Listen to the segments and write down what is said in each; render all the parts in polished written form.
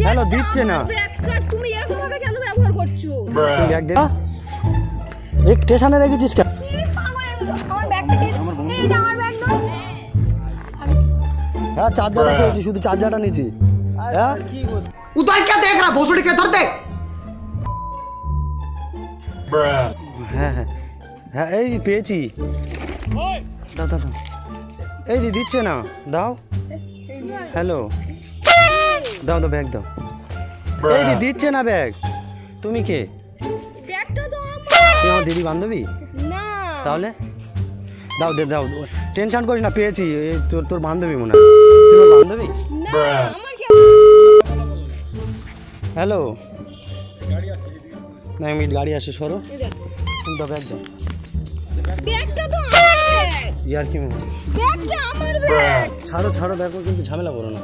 Hello দিচ্ছে না তুমি এরকম ভাবে কেন ব্যবহার করছো? ব্যাগ দে এক স্টেশনে রেখেছিস কেন? আমার ব্যাগটা কি? এটা আমার ব্যাগ নয়। হ্যাঁ চার্জারটা পেয়েছি, শুধু চার্জারটা নিয়েছি। হ্যাঁ उधर क्या देख रहा भोसड़ी के इधर देख। হ্যাঁ হ্যাঁ হ্যাঁ এই পেয়েছি। দাও দাও দাও এই দিচ্ছে না, দাও। হ্যালো দাও দাও ব্যাগ দাও। এই দিচ্ছে না ব্যাগ। তুমি কে? ব্যাগটা তো আমার। তুমি আমার দিদি বান্ধবী? না। তাহলে দাও দে দাও, টেনশন করিস না, পেয়েছি। এই তোর বান্ধবী মনে হয়, তোর বান্ধবী। না আমার কি? হ্যালো না মিনিট গাড়ি আসে, সরো। দাও ব্যাগ দাও। ব্যাগটা তো আমার ব্যাগ। ইয়ার কি ব্যাগটা আমার ব্যাগ। ছাড়ো ছাড়ো, দেখো কিন্তু ঝামেলা করো না।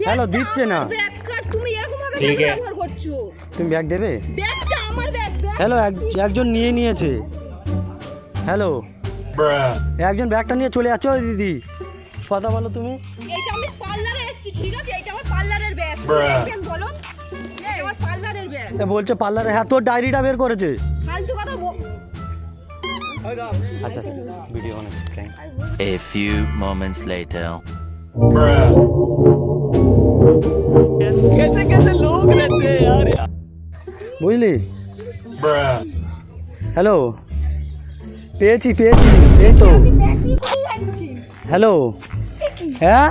হ্যালো দিচ্ছে না। ব্যাগটা তুমি এরকম ভাবে কেন ব্যবহার করছো? তুমি ব্যাগ দেবে? ব্যাগটা আমার ব্যাগ। হ্যালো একজন নিয়ে নিয়েছে। হ্যালো একজন ব্যাগটা নিয়ে চলে যাচ্ছে। ওই দিদি কথা বলো তুমি। এইটা আমি পার্লারে এসেছি, ঠিক আছে? এইটা আমার পার্লারের ব্যাগ। দেখবেন বলো, এই আমার পার্লারের ব্যাগ। বলছে পার্লারে। হ্যাঁ তোর ডায়েরিটা বের করেছে। ফালতু কথা আচ্ছা ভিডিও বানাচ্ছি। A few moments later. कैसे कैसे लोग रहते हैं यार। বুঝলি? হ্যালো পেয়েছি পেয়েছি, এই তো। ব্যাগ নিয়ে কোথায় যাচ্ছি? হ্যালো হ্যাঁ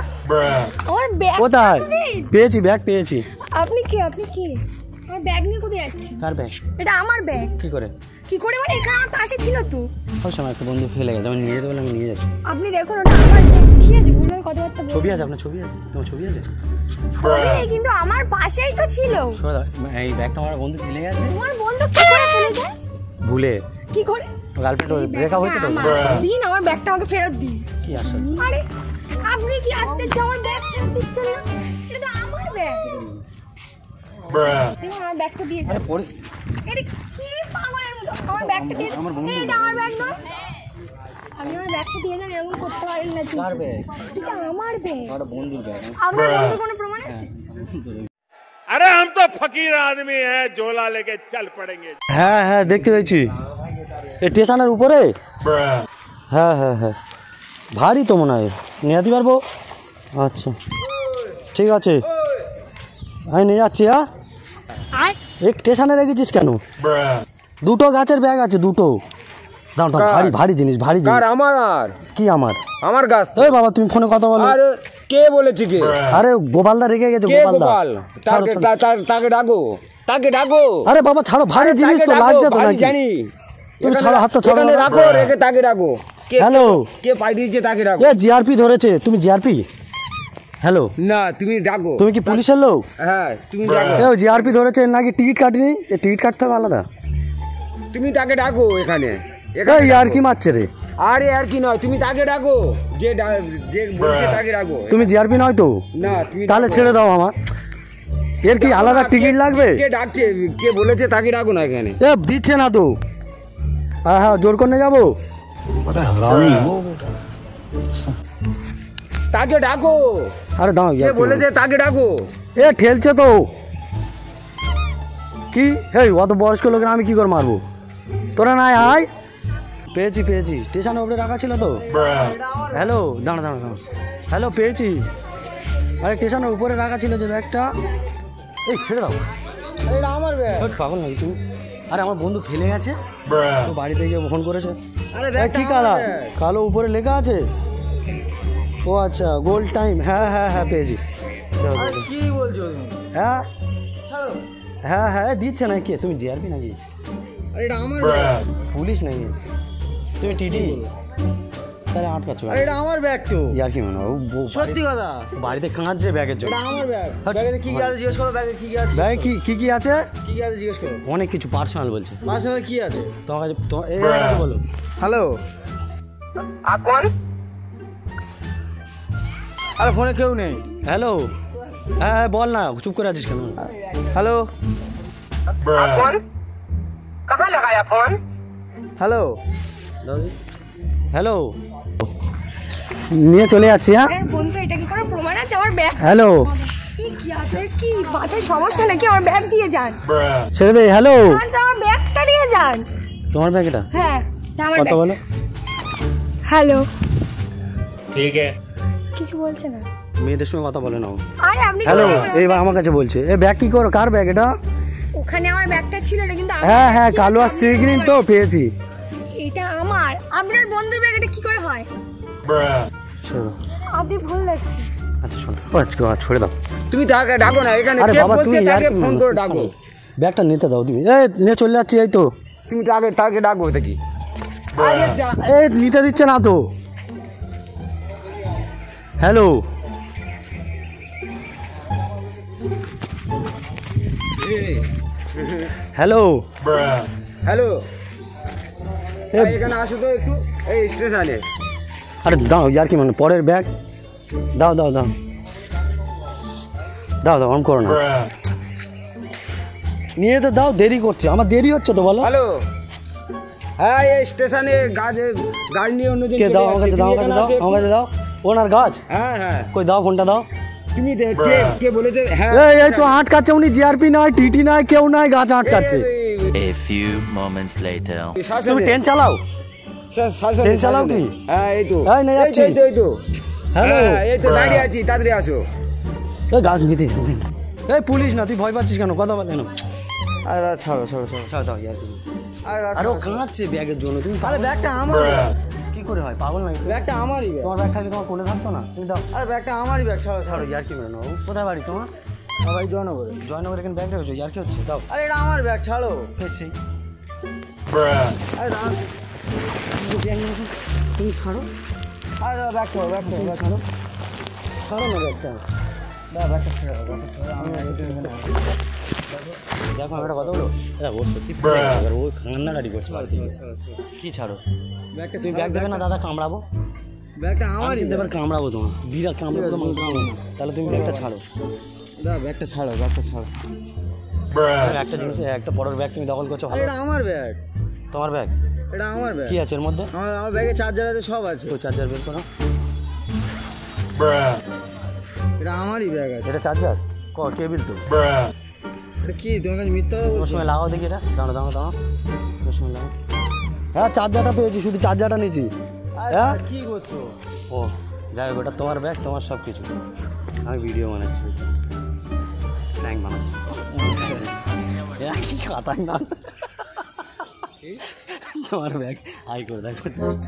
আমার ব্যাগ কোথায়? পেয়েছি ব্যাগ পেয়েছি। আপনি কি? আপনি কি? আমার ব্যাগ নিয়ে কোথায় যাচ্ছেন? কার ব্যাগ? এটা আমার ব্যাগ। কি করে? কি করে মানে? এখানে আমার পাশে ছিল তো। ওই সময় একটা বন্ধু ফেলে গেছে, আমি নিয়ে যেতে বললাম, আমি নিয়ে যাচ্ছি। আপনি দেখুন ওটা আমার ব্যাগ, ঠিক আছে? ভুলভাল কথাবার্তা বলবেন। ছবি আছে আপনার? ছবি আছে তোমার? ছবি আছে? ছবি নেই, কিন্তু আমার পাশেই তো ছিল। এই ব্যাগটা আমার বন্ধু ফেলে গেছে। তোমার বন্ধু কি করে ফেলে যায়? ভুলে। কি করে? গার্লফ্রেন্ড ব্রেকআপ হয়েছে তো। দিন আমার ব্যাগটা আমাকে ফেরত দিন। কি আসলে? আরে আপনি কি আশ্চর্য, আমার ব্যাগ ফেরত দিচ্ছেন না? এটা তো আমার ব্যাগ। দেখুন আমার ব্যাগটা দিয়ে আরে পরে এটা কি পাগলের মতো? আমার ব্যাগটা দিয়ে আমার বন্ধু। এটা আমার ব্যাগ নয়। আপনি আমার ব্যাগটা দিয়ে যান, এরকম করতে পারেন না। কার ব্যাগ? এটা আমার ব্যাগ। আমার বন্ধুর ব্যাগ। আপনার বন্ধুর কোনো প্রমাণ আছে? अरे हम तो फकीर आदमी हैं, झोला लेके चल पड़ेंगे। হ্যাঁ হ্যাঁ দেখতে পেয়েছি, এই স্টেশনের উপরে। হ্যাঁ হ্যাঁ হ্যাঁ ভারী তো মনে হয়, নিয়ে যেতে পারবো? আচ্ছা ঠিক আছে, আমি নিয়ে যাচ্ছি। হ্যাঁ এক স্টেশনে রেখেছিস কেন? দুটো গাছের ব্যাগ আছে, দুটো। দাঁড় দাঁড়, ভারী ভারী জিনিস, ভারী জিনিস। আমার কি আমার? আমার গাছ। এই বাবা তুমি ফোনে কথা বলো। আরে কে বলেছে কে? আরে গোপালদা রেখে গেছে। কে গোপালদা গোপাল? তাকে ডাকো, তাকে ডাকো। আরে বাবা ছাড়ো, ভারী জিনিস তো, লাগছে তো নাকি? জানি তুমি ছাড়ো, হাতটা ছাড়ো। এখানে রাখো, রেখে তাকে ডাকো। হ্যালো কে পাঠিয়েছে তাকে ডাকো। এ জিআরপি ধরেছে। তুমি জিআরপি? হ্যালো না তুমি ডাকো। তুমি কি পুলিশের লোক? হ্যাঁ তুমি ডাকো। এ জিআরপি ধরেছে নাকি? টিকিট কাটিনি? এ টিকিট কাটতে হবে আলাদা। তুমি তাকে ডাকো এখানে। এই আর কি মারছে রে? আরে আর কি নয়, তুমি তাকে ডাকো, যে বলছে তাকে ডাকো। তুমি জিআরপি নয় তো? না তুমি তাহলে ছেড়ে দাও আমার। এর কি আলাদা টিকিট লাগবে? কে ডাকছে, কে বলেছে তাকে ডাকো না এখানে। এ দিচ্ছে না তো। হ্যাঁ হ্যাঁ জোর করে নিয়ে যাবো। তাকে ডাকো। আরে দাও, কে বলেছে তাকে ডাকো। এ ঠেলছে তো। কি হেই, অত বয়স্ক লোকের আমি কি করে মারবো? তোরা নাই আয়। পেয়েছি পেয়েছি, স্টেশনের উপরে রাখা ছিল তো। হ্যালো দাঁড়া দাঁড়া দাঁড়া। হ্যালো পেয়েছি। আরে স্টেশনের উপরে রাখা ছিল যে ব্যাগটা। এই ছেড়ে দাও। এটা আমার ব্যাগ। পাগল নাকি তুমি? আরে আমার বন্ধু ফেলে গেছে তো, বাড়িতে গিয়ে ফোন করেছে। আরে কি কালা? কালো উপরে লেখা আছে। ও আচ্ছা গোল্ড টাইম। হ্যাঁ হ্যাঁ হ্যাঁ পেয়েছি। কি বলছো তুমি? হ্যাঁ ছাড়ো। হ্যাঁ হ্যাঁ দিচ্ছে না। কে তুমি? জিআরপি নাকি? আরে এটা আমার ব্যাগ। পুলিশ নাকি তুমি? টিটি? তাহলে আটকাচ্ছ? আরে এটা আমার ব্যাগ তো। ইয়ার কি মানে? সত্যি কথা, বাড়িতে কাঁদছে ব্যাগের জন্য। এটা আমার ব্যাগ। ব্যাগে কি কি আছে জিজ্ঞেস করো। ব্যাগে কি কি আছে? ব্যাগে কি কি আছে? কি কি আছে জিজ্ঞেস করো। অনেক কিছু পার্সোনাল বলছে। পার্সোনাল কি আছে তোমার কাছে? এই কাছে বলো। হ্যালো কোন? আরে ফোনে কেউ নেই। হ্যালো হ্যাঁ হ্যাঁ বল না, চুপ করে আছিস কেন? হ্যালো कौन? कहाँ लगाया फोन? হ্যালো হ্যালো নিয়ে চলে যাচ্ছি। হ্যাঁ বন্ধু এটা কি কোনো প্রমাণ আছে আমার ব্যাগ? হ্যালো কি আপনার কি মাথায় সমস্যা নাকি? আমার ব্যাগ দিয়ে যান। ছেড়ে দে। হ্যালো, আমার ব্যাগটা দিয়ে যান। তোমার ব্যাগ এটা? হ্যাঁ, আমার কত ব্যাগ। বলো? হ্যালো, ठीक है কিছু বলছে না। মেয়েদের সঙ্গে কথা বলে নাও। আরে আপনি হ্যালো, এই আমার কাছে বলছে। এই ব্যাগ কি করো? কার ব্যাগ এটা? ওখানে আমার ব্যাগটা ছিল না, কিন্তু হ্যাঁ হ্যাঁ, কালো আর সি গ্রিন তো পেয়েছি। এটা আমার। আপনার বন্ধুর ব্যাগ, এটা কি করে হয়? শোনো, আপনি ভুল দেখছেন। আচ্ছা শোনো, আচ্ছা ছোড়ে দাও। তুমি তাকে ডাকো না, এখানে আরে কে বাবা, বলছে তুমি তাকে ইয়ার কি ফোন করে ডাকো। ব্যাগটা নিতে দাও তুমি। এই নিয়ে চলে যাচ্ছি, এই তো। তুমি তাকে ডাকো দেখি। আরে যা, এই নিতে দিচ্ছে না তো। হ্যালো, হ্যালো, হ্যালো, এ, এখানে আসো তো একটু, এই স্টেশনে। আরে দাও ইয়ার কি মানে, পরের ব্যাগ দাও দাও দাও দাও দাও, অন করো না। নিয়ে তো দাও, দেরি করছে, আমার দেরি হচ্ছে তো, বলো। হ্যালো, হ্যাঁ এই স্টেশনে গাড়ি নিয়ে অন্যজন কে চলে দাও? আমার যাচ্ছে, কাছে দাও, তুমি আমার কাছে এখানে দাও, আসো আমার কাছে দাও। ওনার গাছ হ্যাঁ হ্যাঁ, কই, দাও ফোনটা দাও। তুমি কে বলেছে? হ্যাঁ এই তো আটকাচ্ছে, উনি জিআরপি নয়, টিটি নয়, কেউ নয়, গাছ আটকাচ্ছে। A few moments later. তুমি ট্রেন চালাও? ট্রেন চালাও কি? হ্যাঁ এই তো, এই না, যাচ্ছি। এই তো হ্যালো, হ্যাঁ, এই তো দাঁড়িয়ে আছি, তাড়াতাড়ি আসো। এই গাছ নিতে। এই পুলিশ না, তুই ভয় পাচ্ছিস কেন? কথা বলে না। আরে ছাড়ো ছাড়ো ছাড়ো, ছাড় দাও ইয়ার কি। আরে আরে ও কাঁদছে ব্যাগের জন্য। তুমি আরে ব্যাগটা আমার, কি করে হয়? পাগল নাকি? ব্যাগটা আমারই ব্যাগ। তোমার ব্যাগ থাকলে তোমার কোলে থাকতো না? তুমি দাও। আরে ব্যাগটা আমারই ব্যাগ, ছাড়ো ছাড়ো। ছাড়ো ইয়ার কি মেরে নাও। কোথায় বাড়ি তোমার? সবাই জনগণে। জয়নগর এখানে ব্যাগ রেখেছো, ইয়ার কি হচ্ছে? দাও। আরে এটা আমার ব্যাগ, ছাড়ো। কে সেই? আরে তুমি ছাড়ো, আরে ব্যাগ ছাড়ো, ব্যাগ ছাড়ো, ব্যাগ ছাড়ো। ছাড়ো না ব্যাগটা। ব্যাগটা ছেড়ে দাও, ব্যাগটা ছেড়ে দাও, আমি দেখো আমি একটা কথা বলো, ও সত্যি ও কান্নাকাটি করছে বাড়ি থেকে। কি ছাড়ো? ব্যাগটা তুমি ব্যাগ দেবে না দাদা? কামড়াবো। ব্যাগটা আমি আমারই কিন্তু এবার কামড়াবো তোমার, বিরাট কামড়াবো তোমার। তাহলে তুমি ব্যাগটা ছাড়ো। দাদা ব্যাগটা ছাড়ো, ব্যাগটা ছাড়ো। একটা জিনিস, একটা বড় ব্যাগ তুমি দখল করছো। আরে ভালো। এটা আমার ব্যাগ, তোমার ব্যাগ এটা আমার ব্যাগ। কি আছে এর মধ্যে? আমার ব্যাগে চার্জার আছে, সব আছে। তো চার্জার বের করো। এটা আমারই ব্যাগ আছে। এটা চার্জার কেবিল তো। এটা কি তোমার কাছে মিথ্যা কথা ওর বলছো? সময় লাগাও দেখি এটা। দাঁড়ো দাঁড়ো দাঁড়ো, ওর সময় লাগাও। হ্যাঁ চার্জারটা পেয়েছি, শুধু চার্জারটা নিয়েছি। হ্যাঁ কি করছো? ও যাই হোক, ওটা তোমার ব্যাগ, তোমার সব কিছু। আমি ভিডিও বানাচ্ছি, প্র্যাঙ্ক বানাচ্ছি। কি খাতার না, তোমার ব্যাগ আই করে দেখো জাস্ট।